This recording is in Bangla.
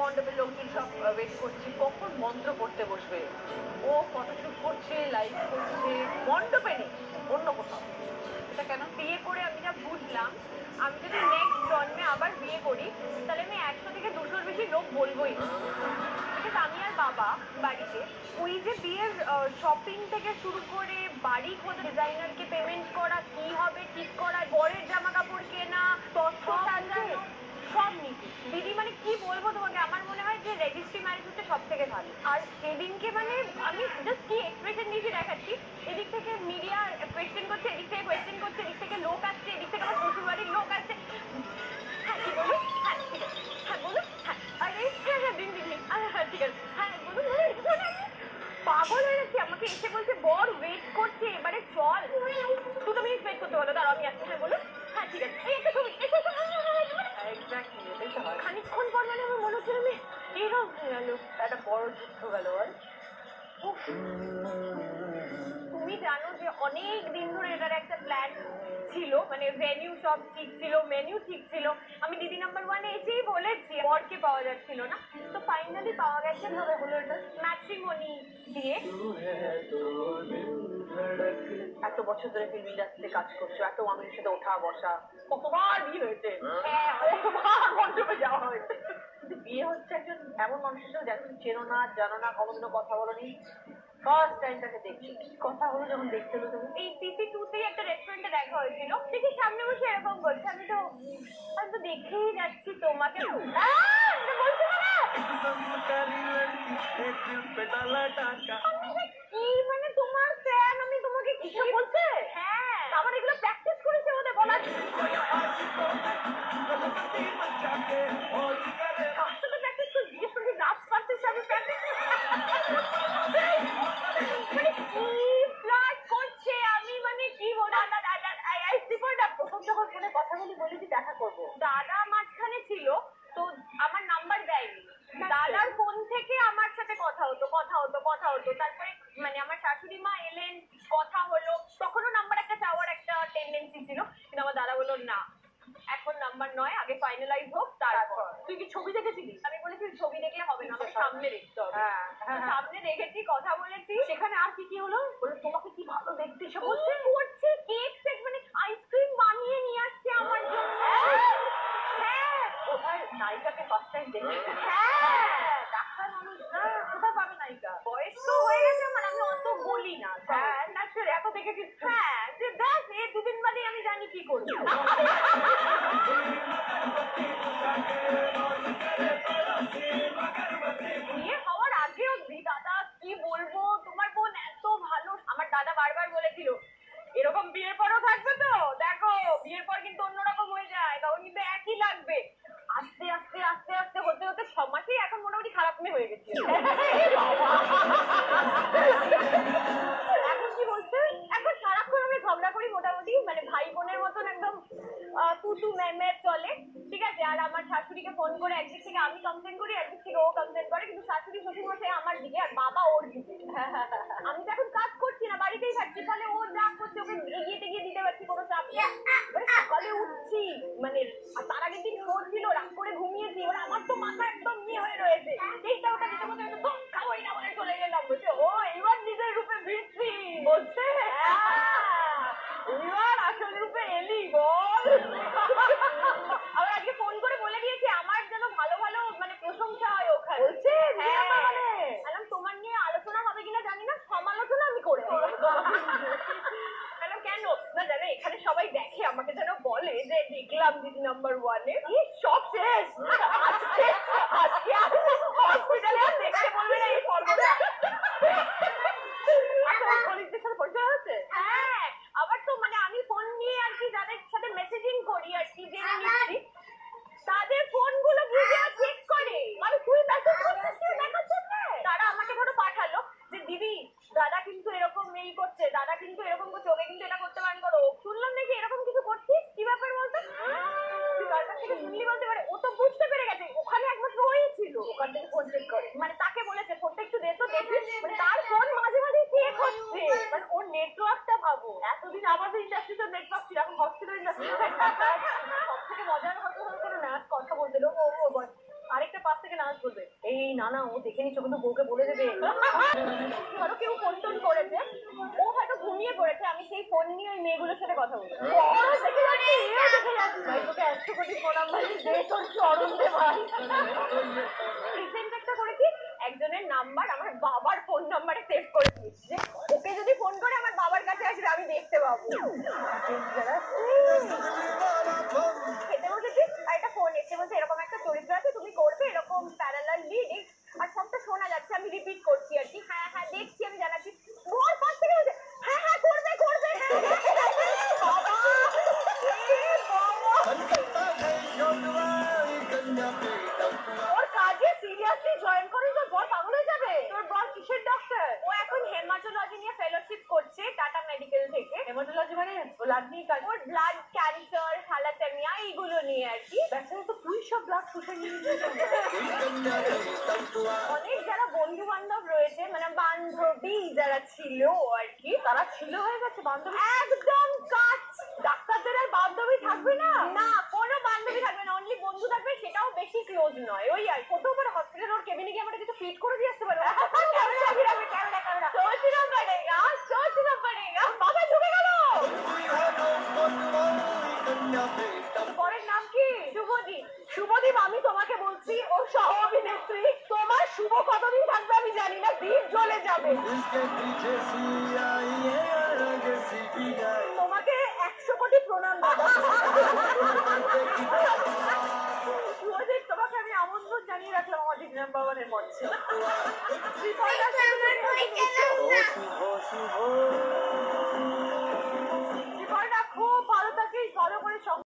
মণ্ডপের লোকজন সব ওয়েট করছি কখন মন্ত্র পড়তে বসবে। ও ফটোশুট করছে, লাইভ করছে, মণ্ডপে নেই, অন্য কোথাও। এটা কেন? বিয়ে করে আমি যা বুঝলাম, আমি যদি নেক্সট জন্মে আবার বিয়ে করি তাহলে আমি 100 থেকে 200-র বেশি লোক বলবোই। বিকজ আমি আর বাবা বাড়িতে ওই যে বিয়ের শপিং থেকে শুরু করে বাড়ি খোঁজা, ডিজাইনারকে পেমেন্ট করা, কি হবে ঠিক করা, বরের জামা কাপড় কেনা, তত্ত্ব সাজানো, সব নিতে দিদি মানে কি বলবো তোমাকে, আমার মনে হয় যে রেজিস্ট্রি ম্যারেজ হচ্ছে সব থেকে ভালো। আর সেদিনকে মানে আমি জাস্ট কি এক্সপ্রেশন দিয়েছি দেখাচ্ছি, এদিক থেকে মিডিয়া কোয়েশ্চেন করছে, এদিক থেকে কোয়েশ্চেন করছে, এদিক থেকে লোক আসছে, এদিক থেকে আমার শ্বশুর বাড়ির লোক আসছে। হ্যাঁ কি বলুন, হ্যাঁ ঠিক আছে, হ্যাঁ বলুন, হ্যাঁ আরে হ্যাঁ হ্যাঁ দিন দিন হ্যাঁ ঠিক আছে, হ্যাঁ বলুন। পাগল হয়ে যাচ্ছি, আমাকে এসে বলছে বর ওয়েট করছে, এবারে চল 2 মিনিট ওয়েট করতে বলো, দাঁড়াও আমি আসছি। হ্যাঁ বলুন, হ্যাঁ ঠিক আছে, এই একটা ছবি এসে খানিকক্ষণ পর মানে আমার মনে হচ্ছে আমি এরকম হয়ে গেল, একটা বড় যুদ্ধ গেল। আর তুমি জানো যে অনেক দিন ধরে এটার একটা প্ল্যান ছিল, মানে ভেনিউ সব ঠিক ছিল, মেনু ঠিক ছিল। আমি দিদি নাম্বার 1-এ এসেই বলেছি, বরকে পাওয়া যাচ্ছিল না, তো ফাইনালি পাওয়া গেছে। ভাবে হলো এটা ম্যাট্রিমনি দিয়ে। এত বছর ধরে ফিল্ম ইন্ডাস্ট্রিতে কাজ করছো, এত মানুষের সাথে ওঠা বসা, কতবার বিয়ে হয়েছে, হ্যাঁ কতবার মণ্ডপে যাওয়া হয়েছে, কিন্তু বিয়ে হচ্ছে একজন এমন মানুষের সাথে যাকে তুমি চেনো না, জানো না, কোনোদিনও কথা বলোনি, ফার্স্ট টাইম তাকে দেখছি। কি কথা হলো যখন দেখতে হলো তুমি? এই CC2-তেই একটা রেস্টুরেন্টে দেখা হয়েছিল, দেখি সামনে বসে এরকম বলছে, আমি তো দেখেই যাচ্ছি তোমাকে। কি মানে তোমার ফ্যান, আমি তোমাকে কিছু বলছে? হ্যাঁ আমার এগুলো প্র্যাকটিস করেছে ওদের বলার। প্র্যাকটিস করে জিজ্ঞেস করছি নাচ পারছিস, আমি প্র্যাকটিস মানে কি ফ্লার্ট করছে, আমি মানে কি বলবো। প্রথম যখন ফোনে কথা বলেছি দেখা করবো, দাদা মাঝখানে ছিল তো আমার নাম্বার দেয়নি, দাদার ফোন থেকে আমার সাথে কথা হতো। তারপরে মানে আমার শাশুড়ি মা এলেন, কথা হলো, তখনও নাম্বার একটা চাওয়ার একটা টেন্ডেন্সি ছিল, কিন্তু আমার দাদা বললো না এখন নাম্বার নয়, আগে ফাইনালাইজ হোক তারপর। তুই কি ছবি দেখেছিলিস? আমি বলেছি ছবি দেখলে হবে না, আমার সামনে দেখতে হবে। সামনে রেখেছি, কথা বলেছি। সেখানে আর কি কি হলো? তোমাকে কি ভালো দেখতে সে বলছে করছে কেক সেট, মানে আইসক্রিম বানিয়ে নিয়ে আসছে আমার জন্য। হ্যাঁ কোথায় নায়িকাকে ফার্স্ট টাইম দেখেছি। হ্যাঁ ডাক্তার মানুষ না, কোথায় পাবে নায়িকা? বয়স তো হয়ে গেছে আমার, আমি অত বলি না। হ্যাঁ নাচের এত দেখেছিস? হ্যাঁ যে দেখ এই 2 দিন বাদে আমি জানি কি করবো। বিয়ে হওয়ার আগে অব্দি দাদা কি বলবো, তোমার বোন এত ভালো। আমার দাদা বারবার বলেছিল এরকম বিয়ের পরও থাকবে তো, দেখো বিয়ের পর কিন্তু অন্যরকম হয়ে যায়, তখন কিন্তু একই লাগবে। আস্তে আস্তে আস্তে আস্তে হতে হতে 6 মাসেই এখন মোটামুটি খারাপ মেয়ে হয়ে গেছি। এখন কি বলছে, এখন সারাক্ষণ আমি ঝগড়া করি মোটামুটি, মানে ভাই বোনের মতন একদম তু মে চলে, ঠিক আছে। আর আমার শাশুড়িকে ফোন করে একদিক থেকে আমি কমপ্লেন করি, একদিক থেকে ও কমপ্লেন করে, কিন্তু শাশুড়ি শ্বশুর মশাই আমার দিকে আর বাবা ওর দিকে। আমি তো এখন কাজ করছি না, বাড়িতেই থাকছি, তাহলে ও যা করছে ওকে এগিয়ে টেগিয়ে দিতে পারছি, কোনো চাপ নেই। সকালে উঠছি মানে তার আগের দিন শোন ছিল, রাত করে ঘুমিয়েছি, এবার আমার তো মাথা একদম ইয়ে হয়ে রয়েছে, এইটা ওটা দিতে মতো একদম খাওয়াই না বলে চলে গেলাম। বলছে ও এবার নিজের রূপে ফিরছি, বলছে এবার আসল রূপে এলি বল। আবার আজকে ফোন করে বলে দিয়েছে আমার যেন ভালো ভালো মানে প্রশংসা হয় ওখানে। বলছে হ্যাঁ তোমার নিয়ে আলোচনা হবে কিনা জানি না, সমালোচনা আমি করে কেন না জানো, এখানে সবাই দেখে আমাকে যেন বলে যে দেখলাম দিদি নাম্বার 1-এ সব শেষ, আজকে হসপিটালে আর দেখতে বলবে না এই পর্বটা। কলিগদের সাথে পরিচয় হচ্ছে? হ্যাঁ আবার তো মানে আমি ফোন নিয়ে আর কি যাদের সাথে মেসেজিং করি আর কি জেনে নিচ্ছি, তাদের ফোনগুলো ভিডিও চেক করে, মানে তুই মেসেজ করছিস দেখাচ্ছে, তারা আমাকে ফটো পাঠালো যে দিদি দাদা কিন্তু এরকম এই করছে, দাদা কিন্তু এরকম করছে, ওকে কিন্তু এটা করতে বারণ করো। শুনলাম নাকি এরকম কিছু করছিস, কি ব্যাপার বলতে? তুই কার কাছ থেকে শুনলি বলতে পারে, ও তো বুঝতে পেরে গেছে, ওখানে একমাত্র ওই ছিল, ওখান থেকে ফোন চেক করে, মানে তাকে বলেছে ফোনটা একটু দে তো দেখিস, মানে তার ফোন মাঝে মাঝে চেক হচ্ছে, মানে ওর নেটওয়ার্কটা ভাবো। এতদিন আমাদের ইন্ডাস্ট্রিতে নেটওয়ার্ক ছিল, এখন হসপিটাল ইন্ডাস্ট্রি। সব থেকে মজার কথা হলো না কথা বলতে আরেকটা পাশ থেকে নাচ বলবে, এই না না ও দেখে নিচ্ছ কিন্তু বউকে বলে দেবে। ধরো কেউ ফোন টোন করেছে, ও হয়তো ঘুমিয়ে পড়েছে, আমি সেই ফোন নিয়ে ওই মেয়েগুলোর সাথে কথা বলবো। ভাই তোকে 100 কোটি প্রণাম ভাই, দে তোর চরণ দে ভাই। রিসেন্ট একটা করেছি, একজনের নাম্বার আমার বাবার ফোন নাম্বারে সেভ করেছি, যে ওকে যদি ফোন করে আমার বাবার কাছে আসবে আমি দেখতে পাবো। খেতে বসেছি আর একটা ফোন এসে বলছে এরকম একটা চরিত্র আছে, তুমি করবে এরকম প্যারালাল লিড, আর সবটা শোনা যাচ্ছে, আমি রিপিট করছি আর কি, হ্যাঁ হ্যাঁ দেখছি, আমি জানাচ্ছি। ওর পাশ থেকে বলছে হ্যাঁ হ্যাঁ করবে করবে। বাবা, ওর কাজে সিরিয়াসলি জয়েন করিস, তোর বর পাগল হয়ে যাবে। তোর বর কিসের ডক্টর? ও এখন হেমাটোলজি নিয়ে ফেলোশিপ করছে টাটা মেডিকেল থেকে। হেমাটোলজি মানে ব্লাড নিয়ে কাজ। ওর ব্লাড ক্যান্সার, থ্যালাসেমিয়া এইগুলো নিয়ে আর কি। বেচারা তো তুই সব ব্লাড শুষে নিয়ে অনেক যারা বন্ধু বান্ধব রয়েছে, মানে বান্ধবী যারা ছিল আর কি, তারা ছিল হয়ে গেছে বান্ধবী। একদম কাট। ডাক্তারদের আর বান্ধবী থাকবে না? না, কোনো বান্ধবী থাকবে না, অনলি বন্ধু থাকবে, সেটাও বেশি ক্লোজ নয়। ওই আর প্রথমবার হসপিটাল ওর কেবিনে গিয়ে আমরা কিছু ফিট করে দিয়ে আসতে পারবো। सोचना पड़ेगा, सोचना पड़ेगा। বাবা ঢুকে গেল। পরের নাম কি? শুভদীপ। শুভদীপ, আমি তোমাকে বলছি ওর সহ অভিনেত্রী। তোমার শুভ কতদিন থাকবে আমি জানি না, দ্বীপ জ্বলে যাবে। তোমাকে 100 কোটি প্রণাম দাদা। শুভদীপ, তোমাকে আমি আমন্ত্রণ জানিয়ে রাখলাম আমার দিগ্রাম ভবনের মঞ্চে।